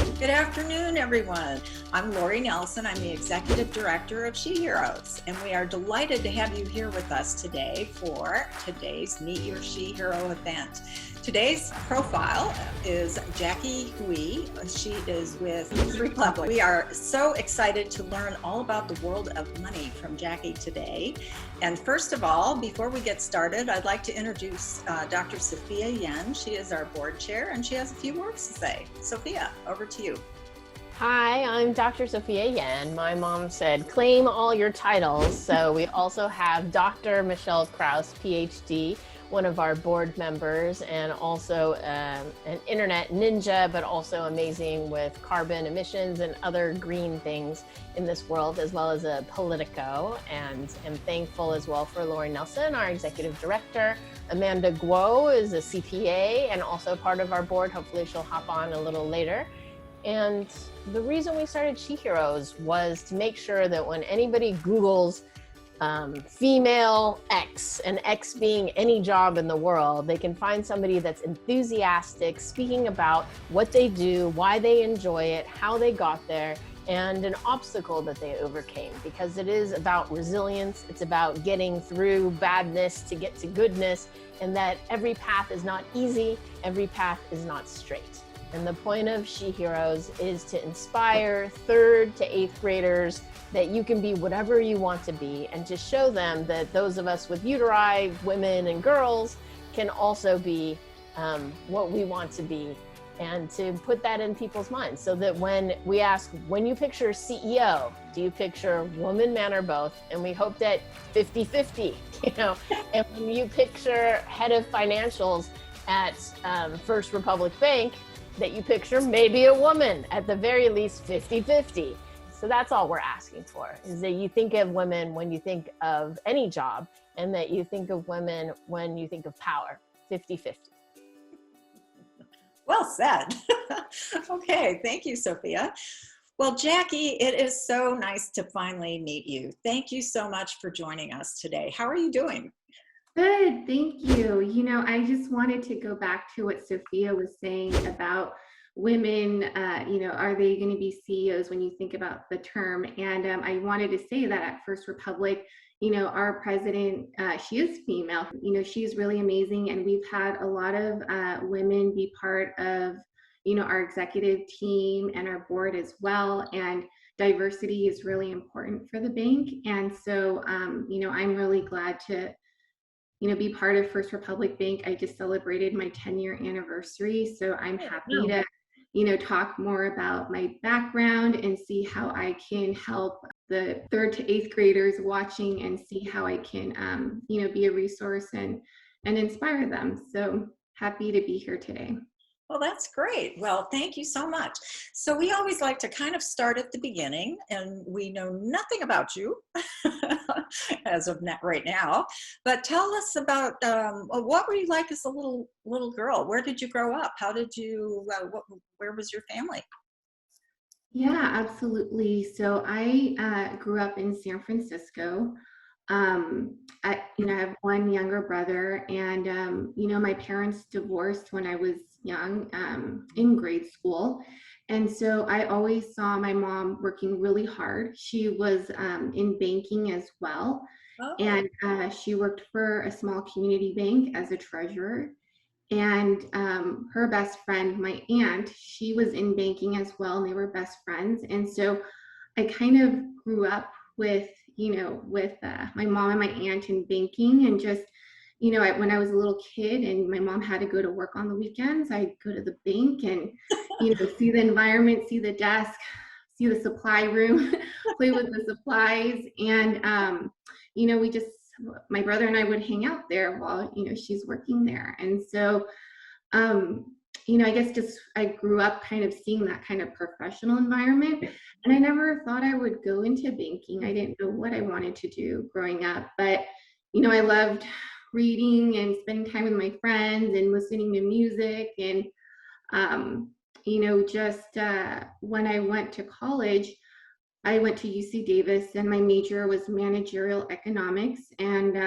Good afternoon, everyone. I'm Lori Nelson. I'm the Executive Director of SheHeroes, and we are delighted to have you here with us today for today's Meet Your SheHero event. Today's profile is Jacqueline Huie. She is with Entrylevel. We are so excited to learn all about the world of money from Jackie today. And first of all, before we get started, I'd like to introduce Dr. Sophia Yen. She is our board chair, and she has a few words to say. Sophia, over to you. Hi, I'm Dr. Sophia Yen. My mom said, claim all your titles. So we also have Dr. Michelle Krause, PhD, one of our board members, and also an internet ninja, but also amazing with carbon emissions and other green things in this world, as well as a Politico. And I'm thankful as well for Lori Nelson, our executive director. Amanda Guo is a CPA and also part of our board. Hopefully she'll hop on a little later. And the reason we started SheHeroes was to make sure that when anybody Googles female X, and X being any job in the world, they can find somebody that's enthusiastic, speaking about what they do, why they enjoy it, how they got there, and an obstacle that they overcame. Because it is about resilience, it's about getting through badness to get to goodness, and that every path is not easy, every path is not straight. And the point of SheHeroes is to inspire 3rd to 8th graders that you can be whatever you want to be, and to show them that those of us with uteri, women and girls, can also be what we want to be, and to put that in people's minds so that when we ask, when you picture CEO, do you picture woman, man, or both? And we hope that 50-50, and when you picture head of financials at First Republic Bank, that you picture maybe a woman, at the very least 50-50. So that's all we're asking for, is that you think of women when you think of any job, and that you think of women when you think of power, 50-50. Well said. Okay, thank you, Sophia. Well, Jackie, it is so nice to finally meet you. Thank you so much for joining us today. How are you doing? Good, thank you. I just wanted to go back to what Sophia was saying about women, are they going to be CEOs when you think about the term? And I wanted to say that at First Republic, our president, she is female, she's really amazing. And we've had a lot of women be part of, our executive team and our board as well. And diversity is really important for the bank. And so, I'm really glad to be part of First Republic Bank. I just celebrated my 10-year anniversary. So I'm happy to, talk more about my background and see how I can help the 3rd to 8th graders watching, and see how I can, be a resource and inspire them. So happy to be here today. Well, that's great. Well, thank you so much. So we always like to kind of start at the beginning, and we know nothing about you as of right now, but tell us about what were you like as a little girl? Where did you grow up? How did you, where was your family? Yeah, absolutely. So I grew up in San Francisco. I have one younger brother, and my parents divorced when I was young, in grade school. And so I always saw my mom working really hard. She was in banking as well. Oh. And she worked for a small community bank as a treasurer. And her best friend, my aunt, she was in banking as well, and they were best friends. And so I kind of grew up with my mom and my aunt in banking, and just, when I was a little kid and my mom had to go to work on the weekends, I'd go to the bank and, see the environment, see the desk, see the supply room, play with the supplies. And, my brother and I would hang out there while, she's working there. And so, I guess just I grew up kind of seeing that kind of professional environment, and I never thought I would go into banking. I didn't know what I wanted to do growing up, but, I loved reading and spending time with my friends and listening to music. And, when I went to college, I went to UC Davis, and my major was managerial economics. And,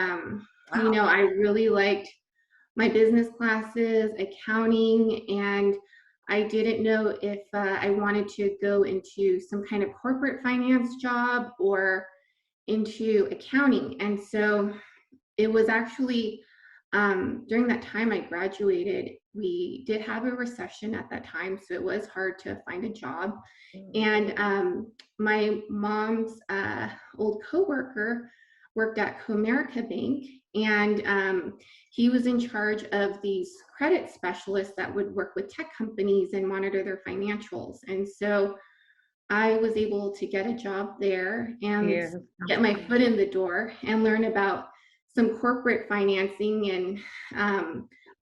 I really liked my business classes, accounting, and I didn't know if I wanted to go into some kind of corporate finance job or into accounting. And so it was actually during that time I graduated, we did have a recession at that time, so it was hard to find a job. And my mom's old coworker worked at Comerica Bank, and he was in charge of these credit specialists that would work with tech companies and monitor their financials. And so I was able to get a job there and Yeah. get my foot in the door and learn about some corporate financing and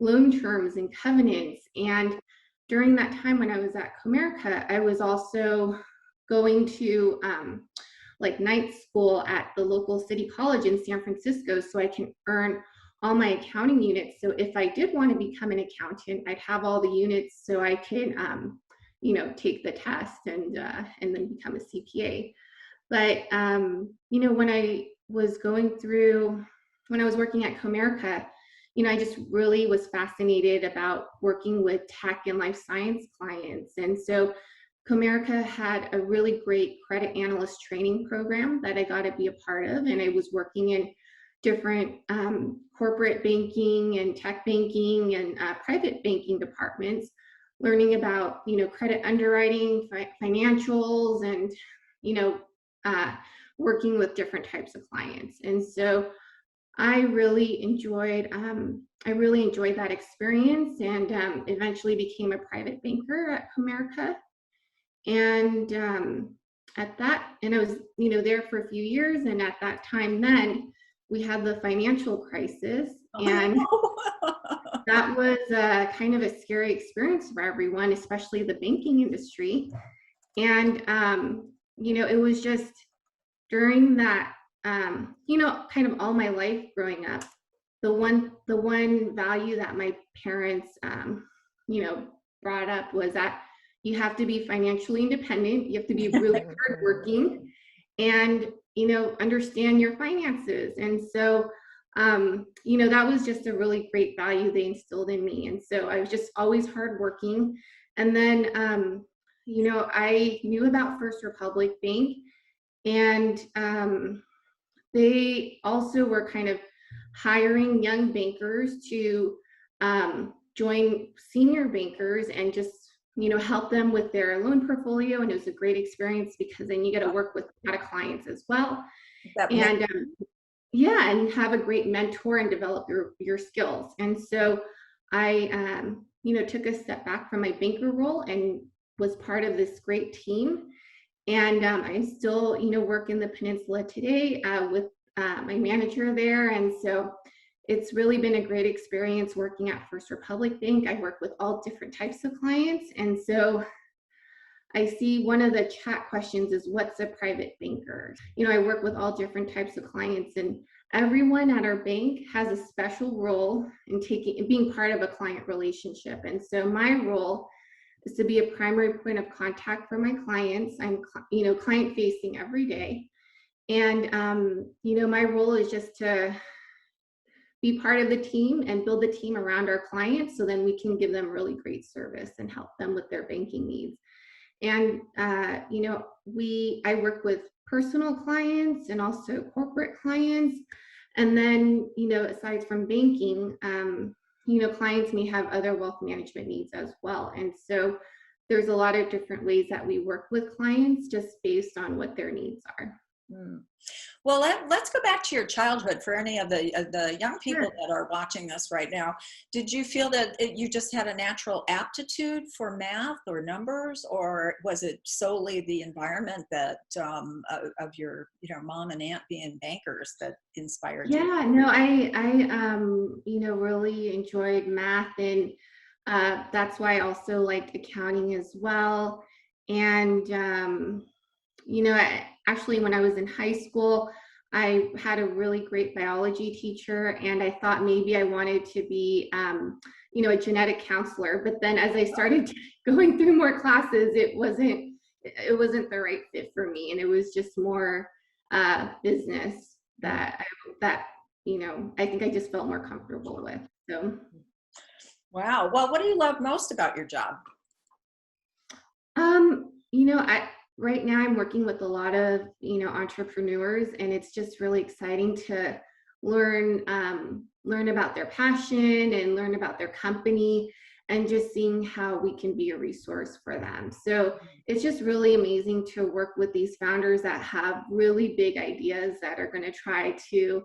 loan terms and covenants. And during that time when I was at Comerica, I was also going to like night school at the local city college in San Francisco so I can earn all my accounting units. So if I did want to become an accountant, I'd have all the units so I can take the test and then become a CPA. But when I was working at Comerica, I just really was fascinated about working with tech and life science clients. And so Comerica had a really great credit analyst training program that I got to be a part of. And I was working in different corporate banking and tech banking and private banking departments, learning about, credit underwriting, financials, and, working with different types of clients. And so I really enjoyed that experience, and eventually became a private banker at Comerica. And I was, there for a few years. And at that time, then we had the financial crisis, and that was kind of a scary experience for everyone, especially the banking industry. And it was just during that, kind of all my life growing up, the one value that my parents, brought up was that you have to be financially independent. You have to be really hardworking, and understand your finances. And so that was just a really great value they instilled in me. And so I was just always hardworking. And then I knew about First Republic Bank, and they also were kind of hiring young bankers to join senior bankers and just help them with their loan portfolio. And it was a great experience because then you get to work with a lot of clients as well. And and have a great mentor and develop your skills. And so I took a step back from my banker role and was part of this great team. And I still work in the peninsula today with my manager there. And so it's really been a great experience working at First Republic Bank. I work with all different types of clients. And so I see one of the chat questions is, what's a private banker? I work with all different types of clients, and everyone at our bank has a special role in being part of a client relationship. And so my role is to be a primary point of contact for my clients. I'm, client facing every day. And, my role is just to be part of the team and build the team around our clients so then we can give them really great service and help them with their banking needs. And, I work with personal clients and also corporate clients. And then, aside from banking, clients may have other wealth management needs as well. And so there's a lot of different ways that we work with clients just based on what their needs are. Well, let's go back to your childhood for any of the young people that are watching us right now. Did you feel that you just had a natural aptitude for math or numbers, or was it solely the environment that of your mom and aunt being bankers that inspired you? Yeah, no, I really enjoyed math, and that's why I also like accounting as well. And actually, when I was in high school, I had a really great biology teacher, and I thought maybe I wanted to be, a genetic counselor. But then as I started going through more classes, it wasn't the right fit for me, and it was just more business that I think I just felt more comfortable with. So. Wow. Well, what do you love most about your job? I right now I'm working with a lot of, entrepreneurs, and it's just really exciting to learn about their passion and learn about their company and just seeing how we can be a resource for them. So it's just really amazing to work with these founders that have really big ideas that are going to try to,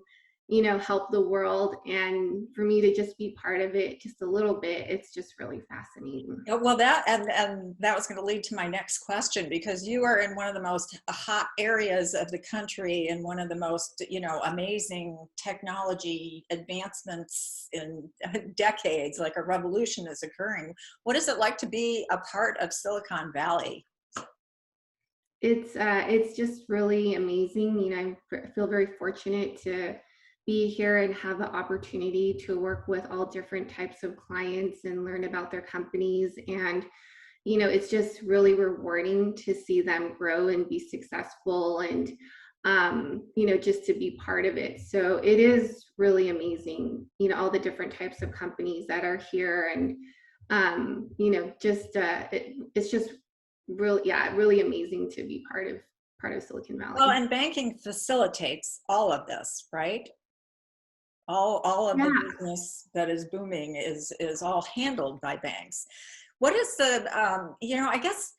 help the world. And for me to just be part of it just a little bit, it's just really fascinating. Well, and that was going to lead to my next question, because you are in one of the most hot areas of the country and one of the most, amazing technology advancements in decades, like a revolution is occurring. What is it like to be a part of Silicon Valley? It's just really amazing. I feel very fortunate to be here and have the opportunity to work with all different types of clients and learn about their companies. And, it's just really rewarding to see them grow and be successful and, just to be part of it. So it is really amazing, all the different types of companies that are here. And, it's just really, yeah, really amazing to be part of Silicon Well, Valley. and banking facilitates all of this, right? All of Yeah. the business that is booming is all handled by banks. What is the I guess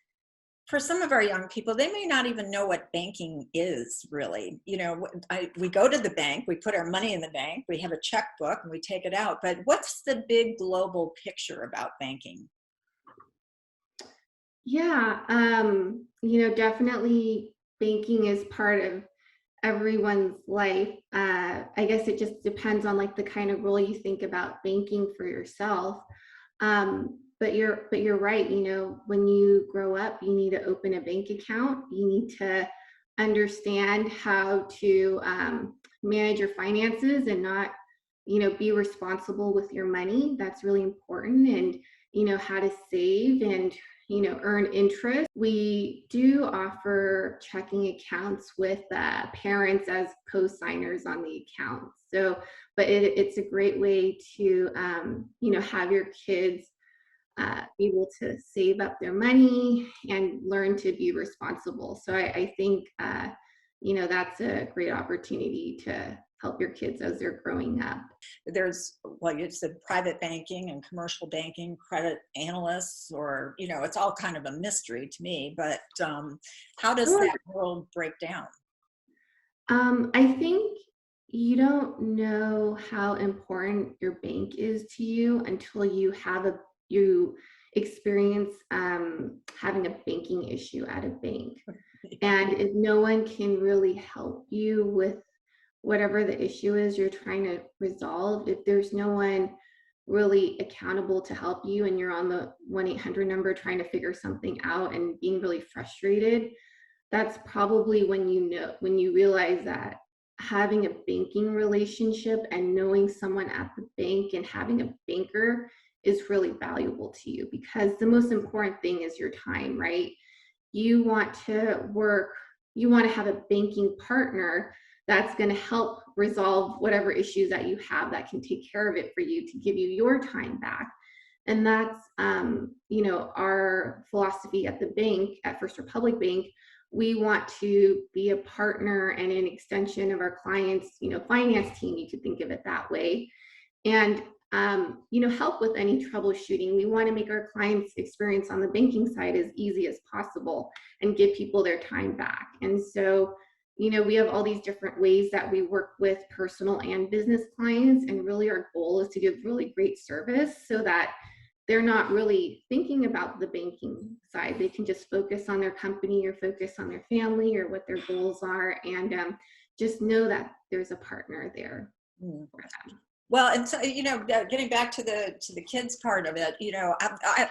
for some of our young people, they may not even know what banking is really. We go to the bank, we put our money in the bank, we have a checkbook and we take it out, but what's the big global picture about banking? Yeah. Definitely banking is part of everyone's life. I guess it just depends on like the kind of role you think about banking for yourself. But you're right. When you grow up, you need to open a bank account. You need to understand how to manage your finances and not, be responsible with your money. That's really important. And how to save and earn interest. We do offer checking accounts with parents as co-signers on the account. So, but it's a great way to, have your kids be able to save up their money and learn to be responsible. So I think, that's a great opportunity to help your kids as they're growing up. There's, well, you said private banking and commercial banking, credit analysts, or, it's all kind of a mystery to me, but how does Sure. that world break down? I think you don't know how important your bank is to you until you experience having a banking issue at a bank. And if no one can really help you with whatever the issue is you're trying to resolve, if there's no one really accountable to help you and you're on the 1-800 number trying to figure something out and being really frustrated, that's probably when you realize that having a banking relationship and knowing someone at the bank and having a banker is really valuable to you, because the most important thing is your time, right? You want to work, you want to have a banking partner that's going to help resolve whatever issues that you have, that can take care of it for you to give you your time back. And that's our philosophy at the bank, at First Republic Bank. We want to be a partner and an extension of our clients, finance team, you could think of it that way. And help with any troubleshooting. We want to make our clients' experience on the banking side as easy as possible and give people their time back. And so, we have all these different ways that we work with personal and business clients. And really our goal is to give really great service so that they're not really thinking about the banking side. They can just focus on their company or focus on their family or what their goals are, and just know that there's a partner there for them. Well, and so, getting back to the kids part of it,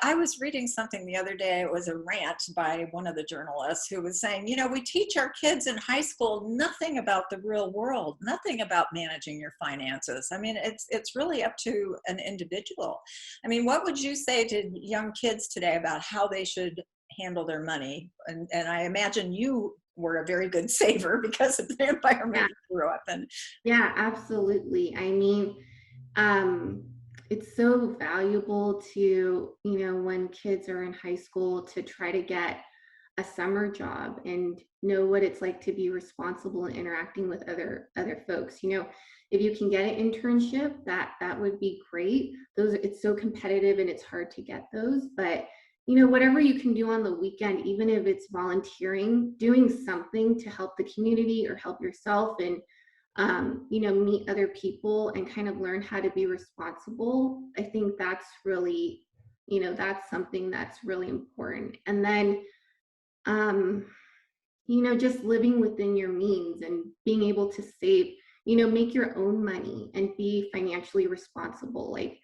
I was reading something the other day. It was a rant by one of the journalists who was saying, we teach our kids in high school nothing about the real world, nothing about managing your finances. I mean, it's really up to an individual. I mean, what would you say to young kids today about how they should handle their money? And I imagine you were a very good saver because of the environment Yeah. you grew up in. Yeah, absolutely. I mean, um, it's so valuable to, when kids are in high school, to try to get a summer job and know what it's like to be responsible and interacting with other folks. If you can get an internship, that would be great. It's so competitive and it's hard to get those, but whatever you can do on the weekend, even if it's volunteering, doing something to help the community or help yourself, and meet other people and kind of learn how to be responsible. I think that's really, that's something that's really important. And then, just living within your means and being able to save, make your own money and be financially responsible, like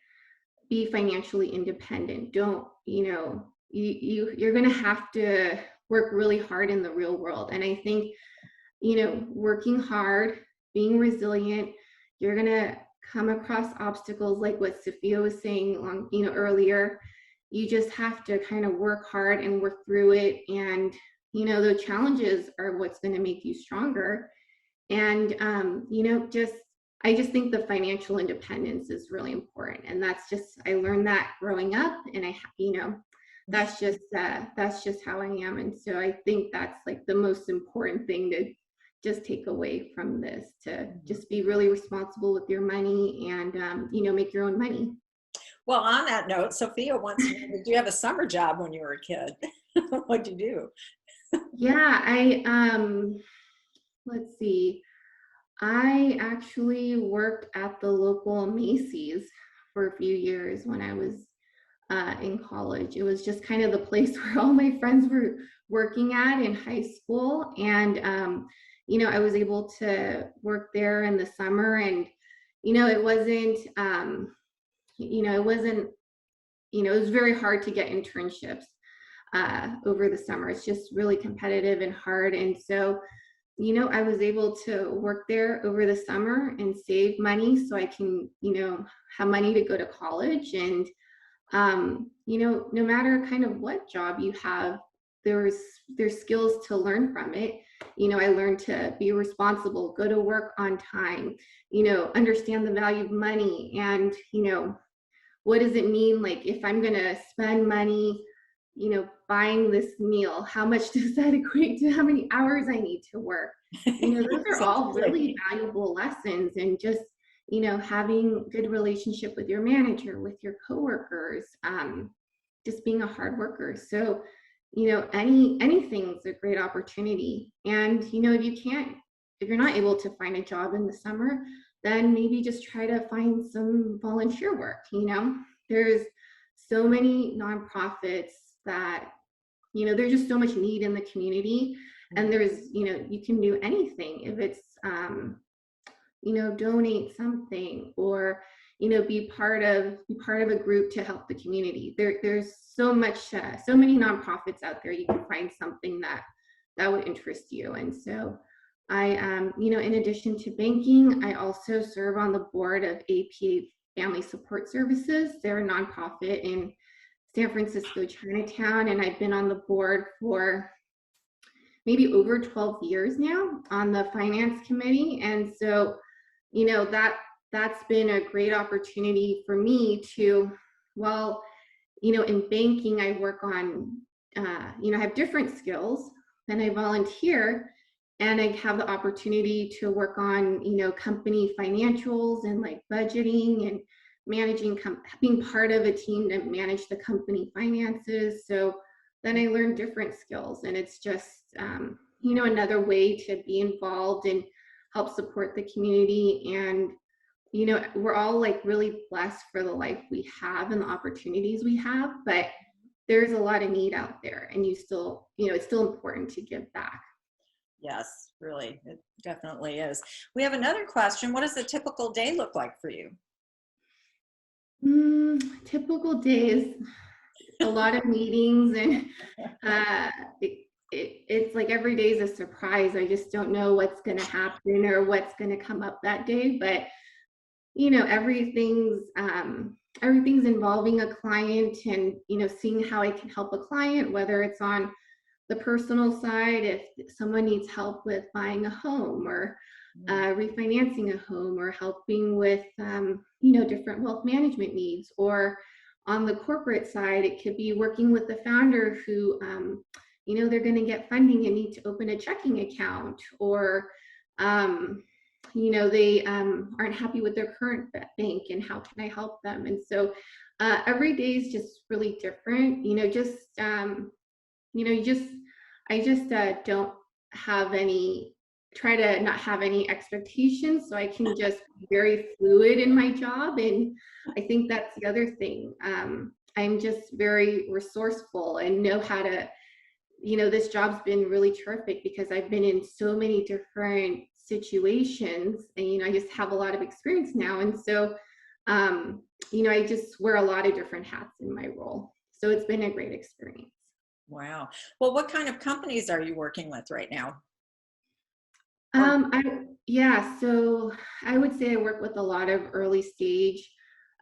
be financially independent. Don't, you're going to have to work really hard in the real world. And I think, working hard, being resilient, you're going to come across obstacles like what Sophia was saying earlier. You just have to kind of work hard and work through it. And, the challenges are what's going to make you stronger. And, I just think the financial independence is really important. And I learned that growing up, and that's just how I am. And so I think that's like the most important thing to just take away from this, to just be really responsible with your money and, make your own money. Well, on that note, Sophia wants to know, did you have a summer job when you were a kid? What'd you do? Yeah, let's see. I actually worked at the local Macy's for a few years when I was in college. It was just kind of the place where all my friends were working at in high school. And, I was able to work there in the summer, and, it wasn't, it was very hard to get internships over the summer. It's just really competitive and hard. And so, I was able to work there over the summer and save money so I can, have money to go to college. And, no matter kind of what job you have, there's skills to learn from it. I learned to be responsible, go to work on time, understand the value of money, and, what does it mean? Like, if I'm going to spend money, buying this meal, how much does that equate to how many hours I need to work? Those are all really valuable lessons. And just, having good relationship with your manager, with your coworkers, just being a hard worker. So, anything's a great opportunity. And, if you're not able to find a job in the summer, then maybe just try to find some volunteer work. There's so many nonprofits that, there's just so much need in the community, and there's, you can do anything. If it's, donate something, or, be part of a group to help the community. There's so many nonprofits out there. You can find something that would interest you. And so I, in addition to banking, I also serve on the board of APA Family Support Services. They're a nonprofit in San Francisco, Chinatown, and I've been on the board for maybe over 12 years now on the finance committee. And so, that's been a great opportunity for me to, in banking, I work on, I have different skills, and I volunteer, and I have the opportunity to work on, company financials and like budgeting and managing, being part of a team to manage the company finances. So then I learned different skills, and it's just, another way to be involved and help support the community. And, we're all like really blessed for the life we have and the opportunities we have, but there's a lot of need out there, and it's still important to give back. Yes, really, it definitely is. We have another question. What does a typical day look like for you? Typical days, a lot of meetings, and it's like every day is a surprise. I just don't know what's going to happen or what's going to come up that day. But everything's involving a client, and seeing how I can help a client, whether it's on the personal side, if someone needs help with buying a home, or refinancing a home, or helping with, different wealth management needs. Or on the corporate side, it could be working with the founder who, they're going to get funding and need to open a checking account, or, they aren't happy with their current bank, and how can I help them? And so every day is just really different, I just don't have any, try to not have any expectations, so I can just be very fluid in my job. And I think that's the other thing. I'm just very resourceful and know how to, this job's been really terrific because I've been in so many different situations, and, I just have a lot of experience now. And so, I just wear a lot of different hats in my role. So it's been a great experience. Wow. Well, what kind of companies are you working with right now? So I would say I work with a lot of early stage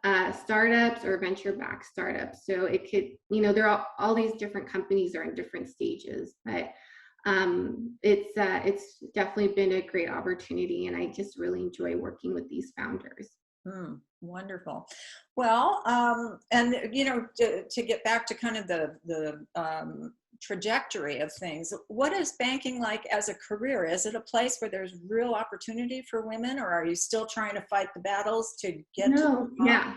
startups or venture backed startups. So it could, there are all these different companies are in different stages, but it's definitely been a great opportunity, and I just really enjoy working with these founders. Wonderful. Well, and to get back to kind of the trajectory of things, what is banking like as a career? Is it a place where there's real opportunity for women, or are you still trying to fight the battles to get to No, the top? yeah.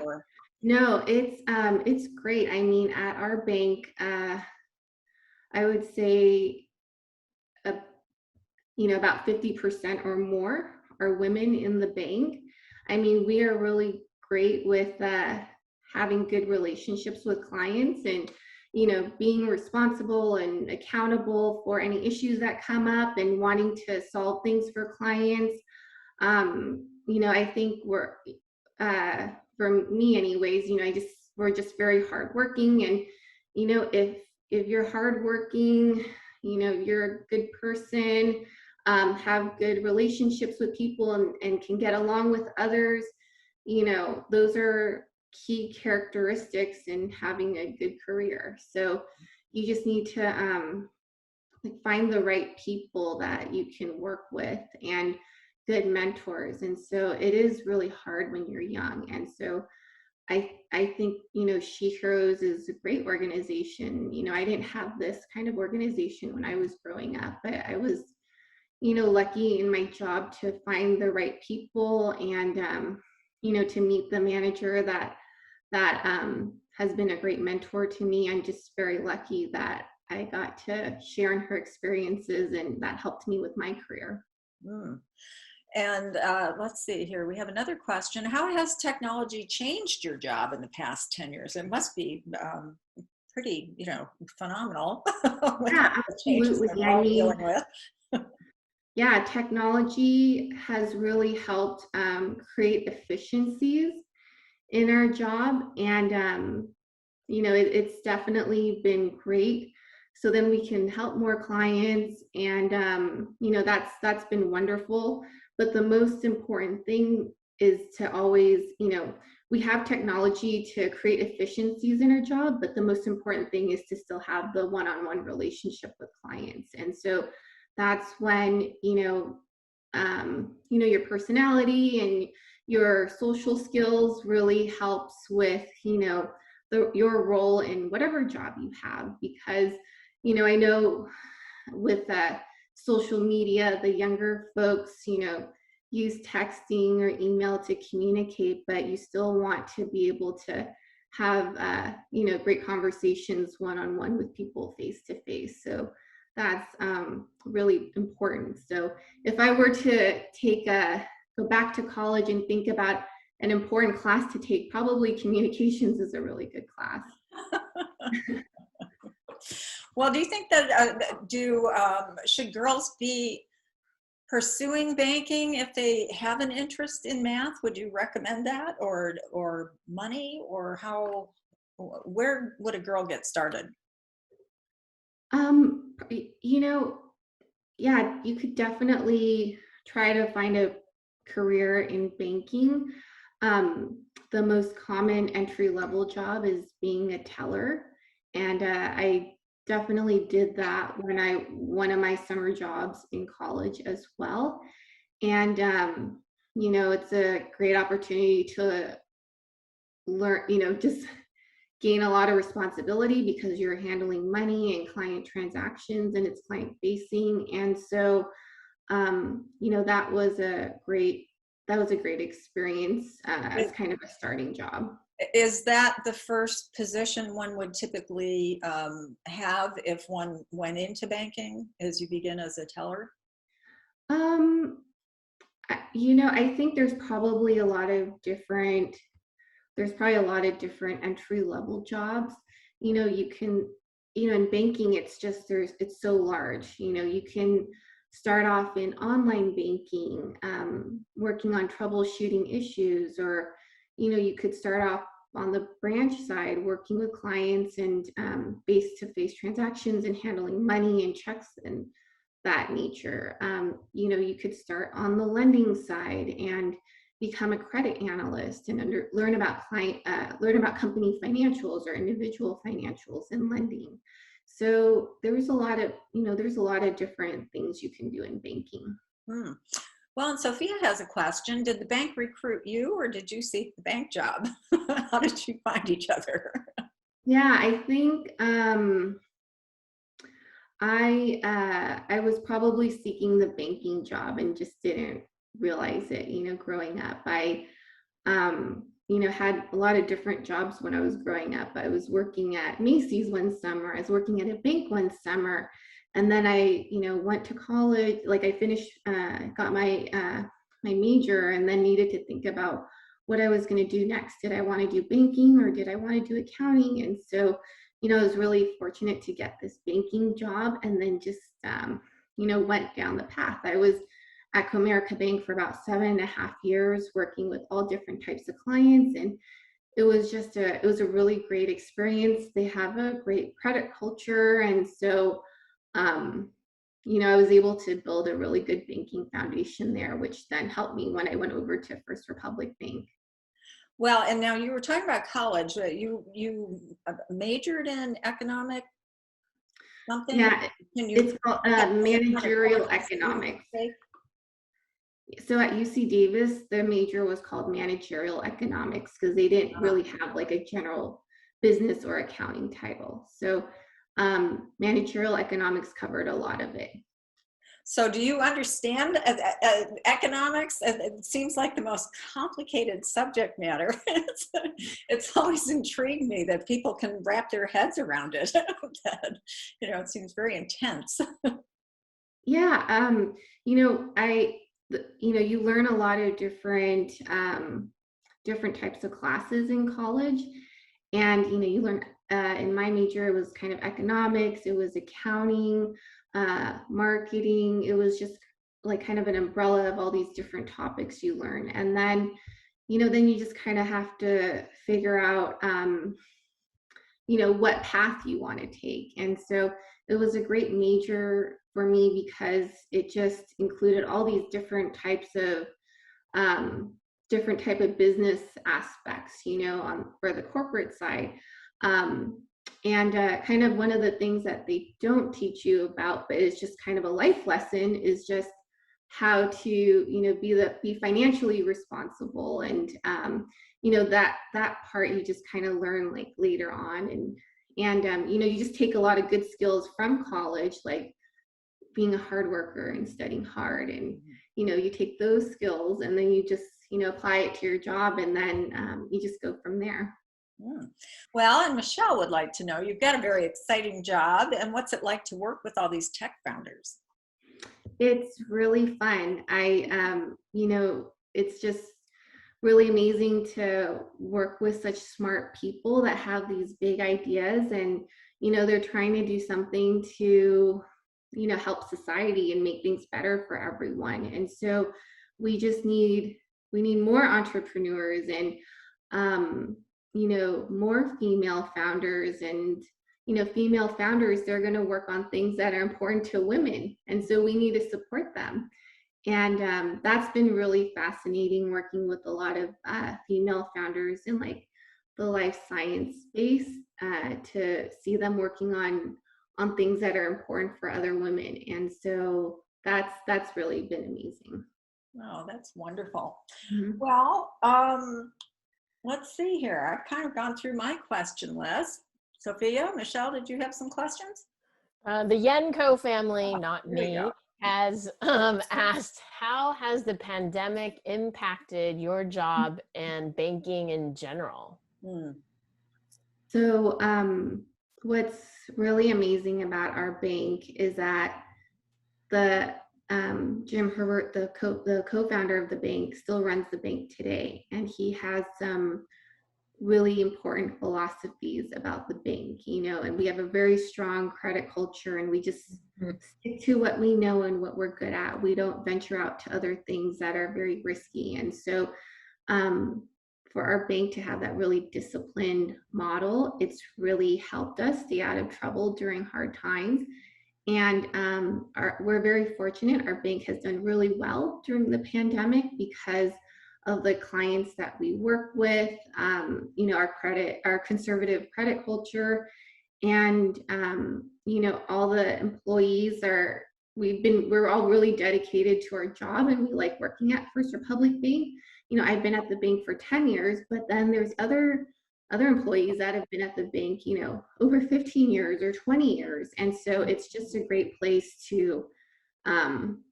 No, it's great. I mean, at our bank, I would say, uh, about 50% or more are women in the bank. I mean, we are really great with having good relationships with clients, and, being responsible and accountable for any issues that come up, and wanting to solve things for clients. I think for me anyways, we're just very hardworking. And, if you're hardworking, you're a good person, have good relationships with people, and can get along with others, those are key characteristics in having a good career. So you just need to find the right people that you can work with, and good mentors. And so it is really hard when you're young. And so I think, SheHeroes is a great organization. I didn't have this kind of organization when I was growing up, but I was, lucky in my job to find the right people, and, to meet the manager that has been a great mentor to me. I'm just very lucky that I got to share in her experiences, and that helped me with my career. And let's see here, we have another question. How has technology changed your job in the past 10 years? It must be pretty, phenomenal. Yeah, absolutely. I mean, dealing with. yeah, technology has really helped create efficiencies in our job. And, it's definitely been great. So then we can help more clients, and, that's been wonderful. But the most important thing is to always, we have technology to create efficiencies in our job, but the most important thing is to still have the one-on-one relationship with clients. And so that's when, your personality and your social skills really helps with, your role in whatever job you have. Because, I know with social media, the younger folks, use texting or email to communicate, but you still want to be able to have, great conversations one-on-one with people face to face. So that's really important. So if I were to go back to college and think about an important class to take, probably communications is a really good class. Well, do you think that should girls be pursuing banking if they have an interest in math? Would you recommend that, or money, or where would a girl get started? Yeah, you could definitely try to find a career in banking. The most common entry level job is being a teller. And I definitely did that one of my summer jobs in college as well. And, it's a great opportunity to learn, just gain a lot of responsibility because you're handling money and client transactions and it's client facing. And so, that was a great experience as kind of a starting job. Is that the first position one would typically have if one went into banking, as you begin as a teller? Um, I think there's probably a lot of different entry level jobs. You can, in banking, it's so large. You can start off in online banking, working on troubleshooting issues, or, you could start off on the branch side, working with clients and face to face transactions and handling money and checks and that nature. You could start on the lending side and become a credit analyst and learn about company financials or individual financials in lending. So there's a lot of different things you can do in banking. Hmm. Well, and Sophia has a question. Did the bank recruit you or did you seek the bank job? How did you find each other? Yeah, I think I was probably seeking the banking job and just didn't realize it. Growing up, I had a lot of different jobs when I was growing up. I was working at Macy's one summer, I was working at a bank one summer, and then I, went to college. Like I finished, got my major, and then needed to think about what I was going to do next. Did I want to do banking or did I want to do accounting? And so, I was really fortunate to get this banking job, and then just, went down the path. I was at Comerica Bank for about 7.5 years, working with all different types of clients. And it was a really great experience. They have a great credit culture. And so, um, I was able to build a really good banking foundation there, which then helped me when I went over to First Republic Bank. Well, and now you were talking about college. You majored in economic something? Yeah, Can you it's called tell us what kind of managerial courses you economics. take? So at UC Davis, the major was called managerial economics because they didn't really have like a general business or accounting title. So managerial economics covered a lot of it. So do you understand economics? It seems like the most complicated subject matter. It's always intrigued me that people can wrap their heads around it. That, it seems very intense. Yeah, you learn a lot of different types of classes in college, and you learn. In my major, it was kind of economics, it was accounting, marketing. It was just like kind of an umbrella of all these different topics you learn, and then you just kind of have to figure out, what path you want to take. And so it was a great major for me because it just included all these um, different type of business aspects, for the corporate side. Um, and kind of one of the things that they don't teach you about, but it's just kind of a life lesson, is just how to, be financially responsible. And that part you just kind of learn like later on. And you just take a lot of good skills from college, like being a hard worker and studying hard. And you take those skills and then you just apply it to your job, and then you just go from there. Mm. Well, and Michelle would like to know, you've got a very exciting job, and what's it like to work with all these tech founders? It's really fun. It's just really amazing to work with such smart people that have these big ideas, and they're trying to do something to help society and make things better for everyone. And so we need more entrepreneurs, and more female founders. And female founders, they're going to work on things that are important to women, and so we need to support them. And that's been really fascinating, working with a lot of female founders in like the life science space, to see them working on things that are important for other women. And so that's really been amazing. Oh, that's wonderful. Mhm. Well, let's see here. I've kind of gone through my question list. Sophia, Michelle, did you have some questions? The Yenko family, not Here we go. me, has asked, how has the pandemic impacted your job and banking in general? Hmm. So, what's really amazing about our bank is that the Jim Herbert, the co-founder of the bank, still runs the bank today, and he has some really important philosophies about the bank, and we have a very strong credit culture, and we just stick to what we know and what we're good at. We don't venture out to other things that are very risky. And so for our bank to have that really disciplined model, it's really helped us stay out of trouble during hard times. And we're very fortunate. Our bank has done really well during the pandemic because of the clients that we work with, our conservative credit culture, and all the employees we're all really dedicated to our job, and we like working at First Republic Bank. I've been at the bank for 10 years, but then there's other employees that have been at the bank, over 15 years or 20 years. And so it's just a great place um,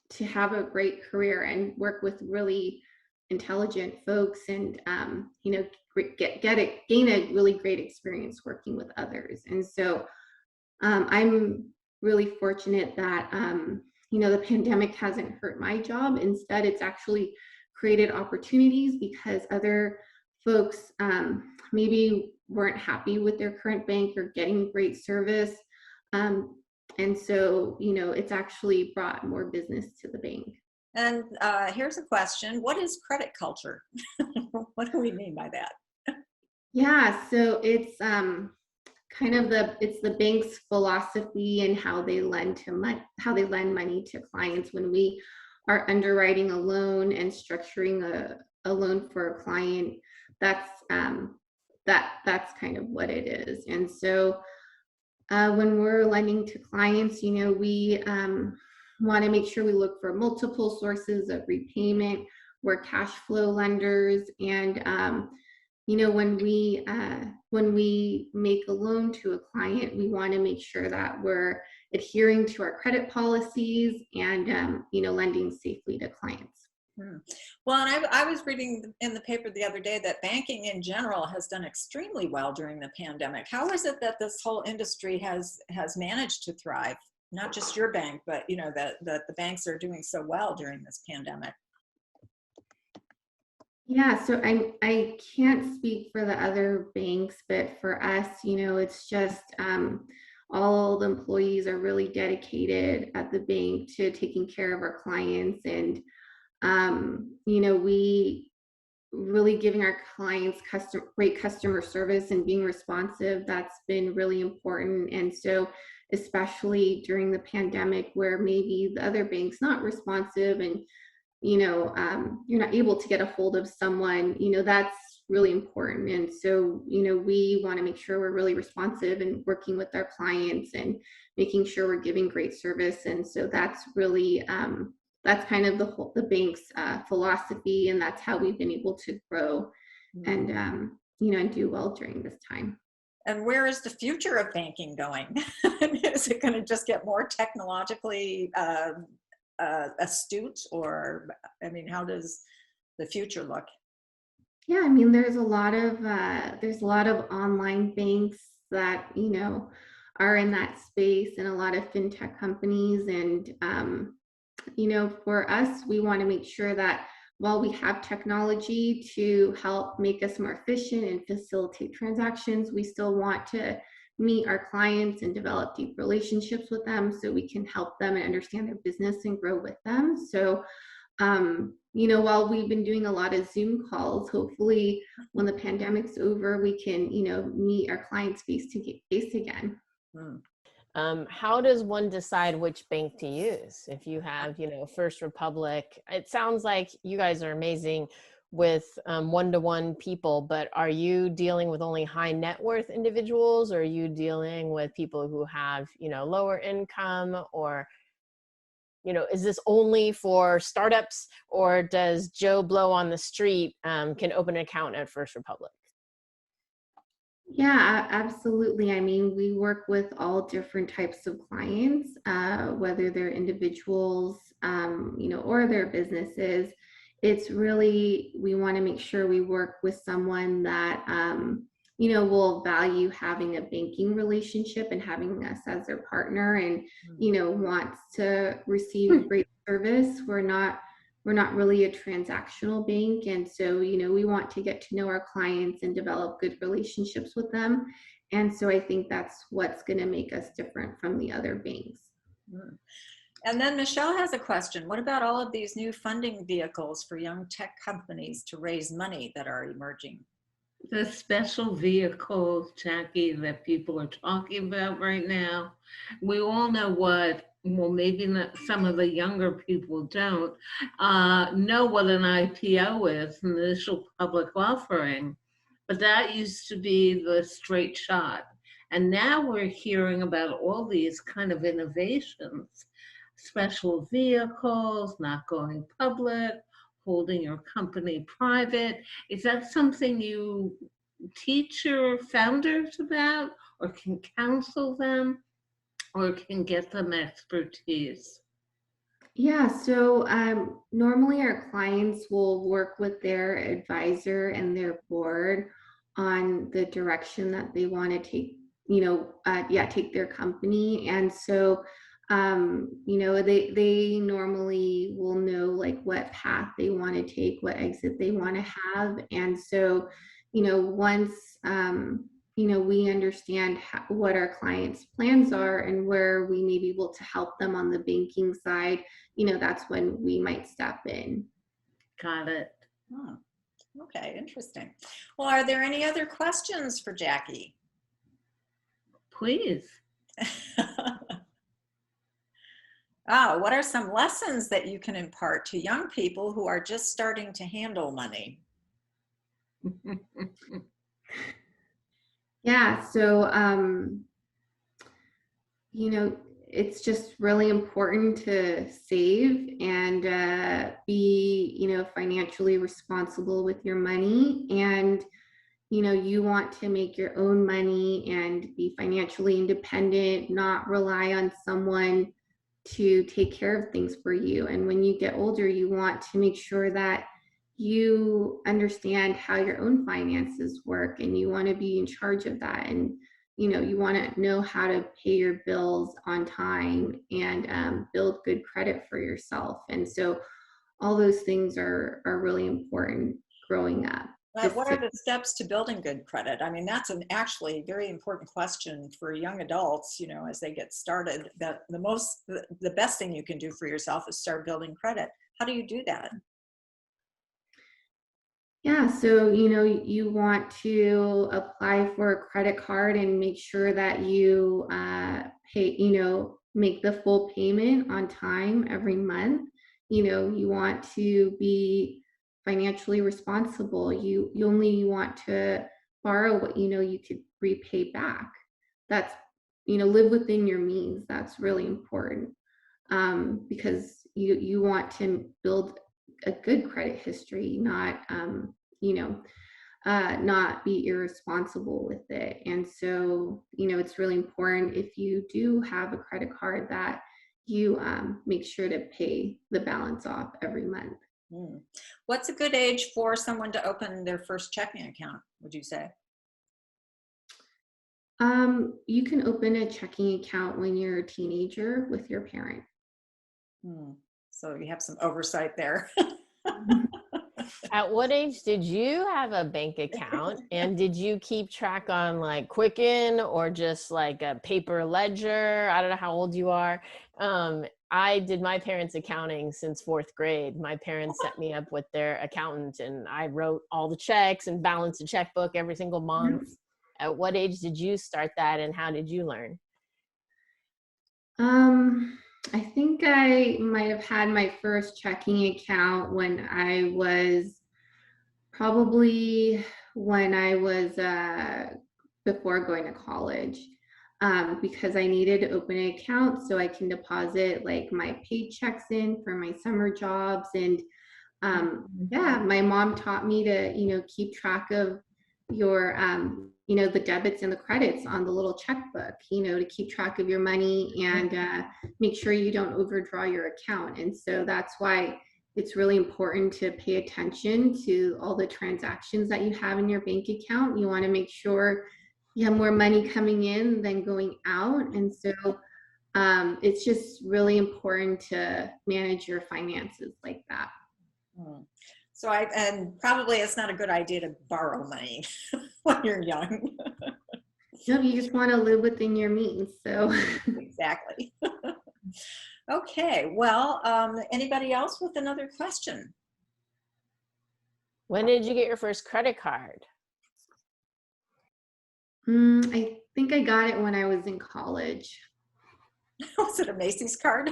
to have a great career and work with really intelligent folks, and gain a really great experience working with others. And so I'm really fortunate that the pandemic hasn't hurt my job. Instead, it's actually created opportunities because other folks maybe weren't happy with their current bank or getting great service. And so, it's actually brought more business to the bank. And here's a question. What is credit culture? What do we mean by that? Yeah, so it's kind of it's the bank's philosophy and how they lend money to clients. When we are underwriting a loan and structuring a loan for a client, that's that's kind of what it is. And so when we're lending to clients, we want to make sure we look for multiple sources of repayment. We're cash flow lenders, and when we make a loan to a client, we want to make sure that we're adhering to our credit policies and lending safely to clients. Hmm. Well, and I was reading in the paper the other day that banking in general has done extremely well during the pandemic. How is it that this whole industry has managed to thrive? Not just your bank, but that the banks are doing so well during this pandemic. Yeah, so I can't speak for the other banks, but for us, it's just all the employees are really dedicated at the bank to taking care of our clients, and we really giving our clients great customer service and being responsive. That's been really important. And so, especially during the pandemic, where maybe the other bank's not responsive, and you're not able to get a hold of someone, that's really important. And so, we want to make sure we're really responsive and working with our clients and making sure we're giving great service. And so that's really that's kind of the bank's philosophy, and that's how we've been able to grow and and do well during this time. And where is the future of banking going? Is it going to just get more technologically astute, or how does the future look? Yeah, I mean, there's a lot of online banks that are in that space, and a lot of fintech companies. And for us, we want to make sure that while we have technology to help make us more efficient and facilitate transactions, we still want to meet our clients and develop deep relationships with them so we can help them and understand their business and grow with them. So while we've been doing a lot of Zoom calls, hopefully when the pandemic's over, we can, meet our clients face to face again. Hmm. How does one decide which bank to use? If you have, First Republic, it sounds like you guys are amazing with one-to-one people, but are you dealing with only high net worth individuals, or are you dealing with people who have, lower income, or is this only for startups, or does Joe Blow on the street can open an account at First Republic? Yeah, absolutely. I mean, we work with all different types of clients, whether they're individuals, or they're businesses. It's really, we want to make sure we work with someone that, will value having a banking relationship and having us as their partner, and, wants to receive great service. We're not really a transactional bank. And so, we want to get to know our clients and develop good relationships with them. And so I think that's what's going to make us different from the other banks. And then Michelle has a question. What about all of these new funding vehicles for young tech companies to raise money that are emerging? The special vehicles, Jackie, that people are talking about right now, we all know well, maybe not, some of the younger people don't know what an IPO is, an initial public offering, but that used to be the straight shot. And now we're hearing about all these kind of innovations, special vehicles, not going public, holding your company private. Is that something you teach your founders about, or can counsel them, or can get them expertise? Yeah, so normally our clients will work with their advisor and their board on the direction that they want to take, take their company. And so, they normally will know like what path they want to take, what exit they want to have. And so, once, we understand what our clients' plans are and where we may be able to help them on the banking side, that's when we might step in. Got it. Oh, okay, interesting. Well, are there any other questions for Jackie? Please. What are some lessons that you can impart to young people who are just starting to handle money? Yeah, so, it's just really important to save and be, financially responsible with your money. And, you want to make your own money and be financially independent, not rely on someone to take care of things for you. And when you get older, you want to make sure that you understand how your own finances work, and you want to be in charge of that. And you want to know how to pay your bills on time and build good credit for yourself. And so all those things are really important growing up. What are the steps to building good credit? I mean, that's an actually very important question for young adults, as they get started. That the best thing you can do for yourself is start building credit. How do you do that? Yeah, so you want to apply for a credit card and make sure that you make the full payment on time every month. You want to be financially responsible. You only want to borrow what you could repay back. That's live within your means. That's really important, because you want to build a good credit history, not not be irresponsible with it. And so, it's really important if you do have a credit card that you make sure to pay the balance off every month. What's a good age for someone to open their first checking account, would you say? You can open a checking account when you're a teenager with your parent. So you have some oversight there. At what age did you have a bank account, and did you keep track on like Quicken or just like a paper ledger? I don't know how old you are. I did my parents' accounting since 4th grade. My parents set me up with their accountant, and I wrote all the checks and balanced the checkbook every single month. At what age did you start that, and how did you learn? I think I might have had my first checking account when I was before going to college. because I needed to open an account so I can deposit like my paychecks in for my summer jobs. And yeah, my mom taught me to, keep track of your, the debits and the credits on the little checkbook, to keep track of your money and make sure you don't overdraw your account. And so that's why it's really important to pay attention to all the transactions that you have in your bank account. You want to make sure you have more money coming in than going out. And so it's just really important to manage your finances like that. So and probably it's not a good idea to borrow money when you're young. No, you just want to live within your means. So exactly. Okay, well, anybody else with another question? When did you get your first credit card? I think I got it when I was in college. Was it a Macy's card?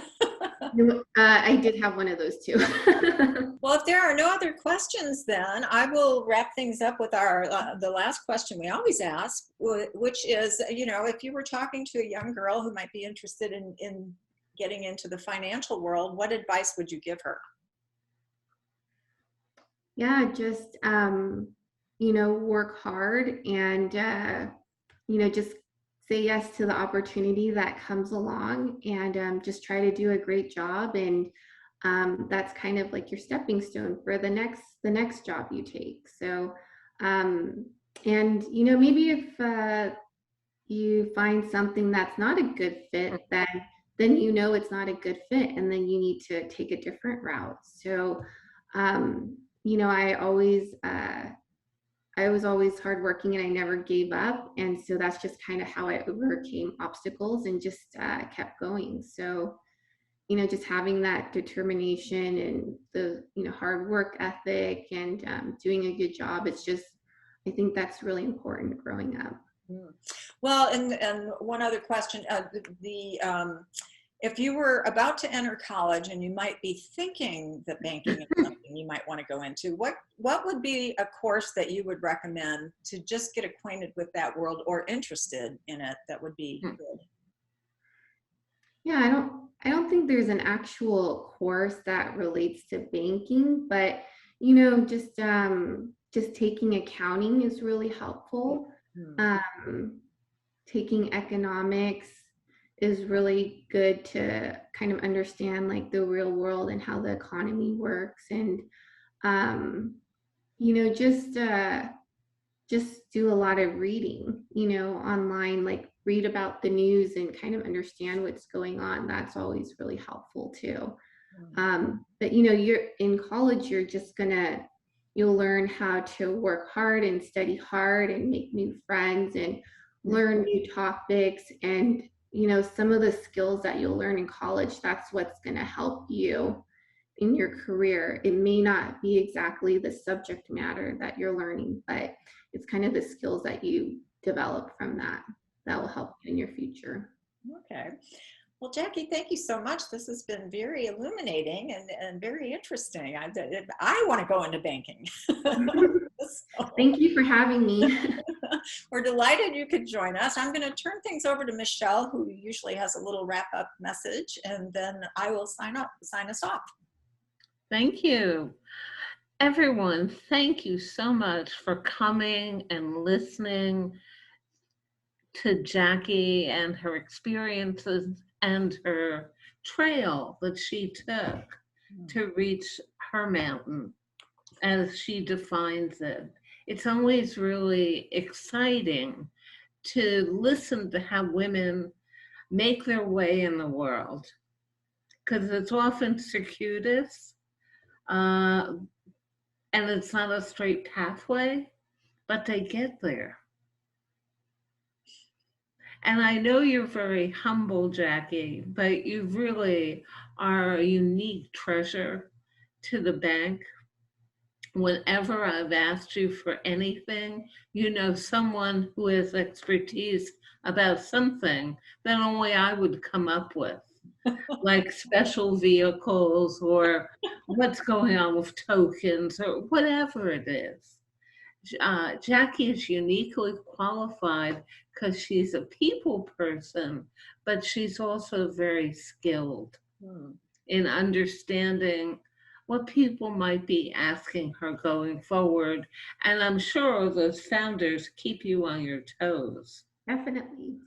I did have one of those too. Well, if there are no other questions, then I will wrap things up with our the last question we always ask, which is, if you were talking to a young girl who might be interested in getting into the financial world, what advice would you give her? Yeah, just work hard and just say yes to the opportunity that comes along, and just try to do a great job. And that's kind of like your stepping stone for the next job you take. So and maybe if you find something that's not a good fit, then it's not a good fit, and then you need to take a different route. So I was always hardworking and I never gave up. And so that's just kind of how I overcame obstacles and just kept going. So, just having that determination and the, hard work ethic and doing a good job, I think that's really important growing up. Well, and one other question, if you were about to enter college and you might be thinking that banking is something you might want to go into, what would be a course that you would recommend to just get acquainted with that world or interested in it that would be good? Yeah, I don't think there's an actual course that relates to banking, but just taking accounting is really helpful. Taking economics is really good to kind of understand like the real world and how the economy works. And just do a lot of reading, online, like read about the news and kind of understand what's going on. That's always really helpful too. But you're in college, you'll learn how to work hard and study hard and make new friends and learn new topics. And some of the skills that you'll learn in college, that's what's going to help you in your career. It may not be exactly the subject matter that you're learning, but it's kind of the skills that you develop from that will help you in your future. Okay. Well, Jackie, thank you so much. This has been very illuminating and very interesting. I want to go into banking. So, thank you for having me. We're delighted you could join us. I'm going to turn things over to Michelle, who usually has a little wrap-up message, and then I will sign us off. Thank you. Everyone, thank you so much for coming and listening to Jackie and her experiences and her trail that she took to reach her mountain, as she defines it. It's always really exciting to listen to how women make their way in the world, because it's often circuitous and it's not a straight pathway, but they get there. And I know you're very humble, Jackie, but you really are a unique treasure to the bank. Whenever I've asked you for anything, someone who has expertise about something that only I would come up with, like special vehicles or what's going on with tokens or whatever it is. Jackie is uniquely qualified because she's a people person, but she's also very skilled Hmm. in understanding what people might be asking her going forward. And I'm sure those founders keep you on your toes. Definitely.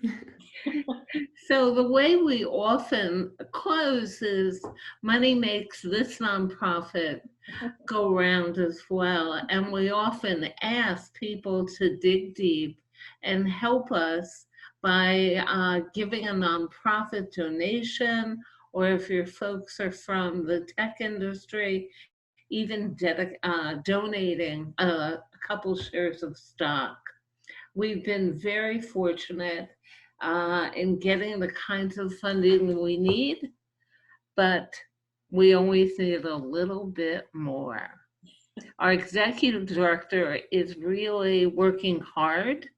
So the way we often close is money makes this nonprofit go round as well. And we often ask people to dig deep and help us by giving a nonprofit donation, or if your folks are from the tech industry, even donating a couple shares of stock. We've been very fortunate in getting the kinds of funding we need, but we always need a little bit more. Our executive director is really working hard.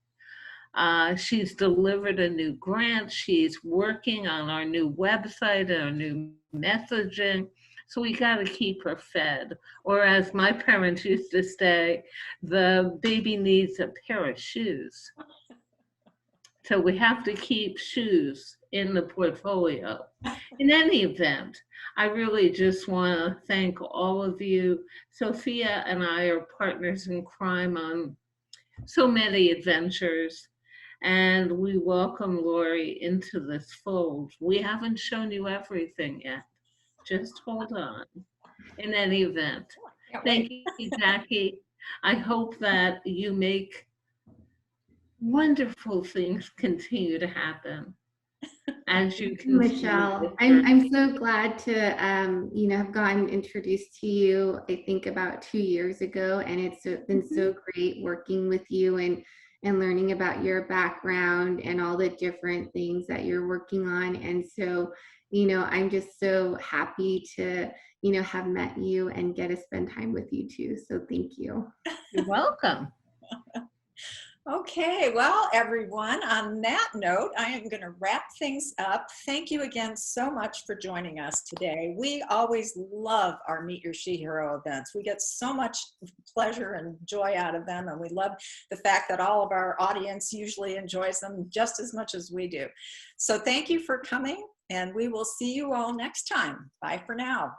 She's delivered a new grant. She's working on our new website and our new messaging. So we got to keep her fed. Or as my parents used to say, the baby needs a pair of shoes. So we have to keep shoes in the portfolio. In any event, I really just want to thank all of you. Sophia and I are partners in crime on so many adventures, and we welcome Lori into this fold. We haven't shown you everything yet. Just hold on. In any event, Can't thank wait. you, Jackie. I hope that you make wonderful things continue to happen as you continue Michelle, this I'm journey. I'm so glad to have gotten introduced to you. I think about 2 years ago, and it's been so great working with you and learning about your background and all the different things that you're working on. And so, I'm just so happy to have met you and get to spend time with you too. So thank you. You're welcome. Okay, well, everyone, on that note, I am going to wrap things up. Thank you again so much for joining us today. We always love our Meet Your SheHero events. We get so much pleasure and joy out of them, and we love the fact that all of our audience usually enjoys them just as much as we do. So thank you for coming, and we will see you all next time. Bye for now.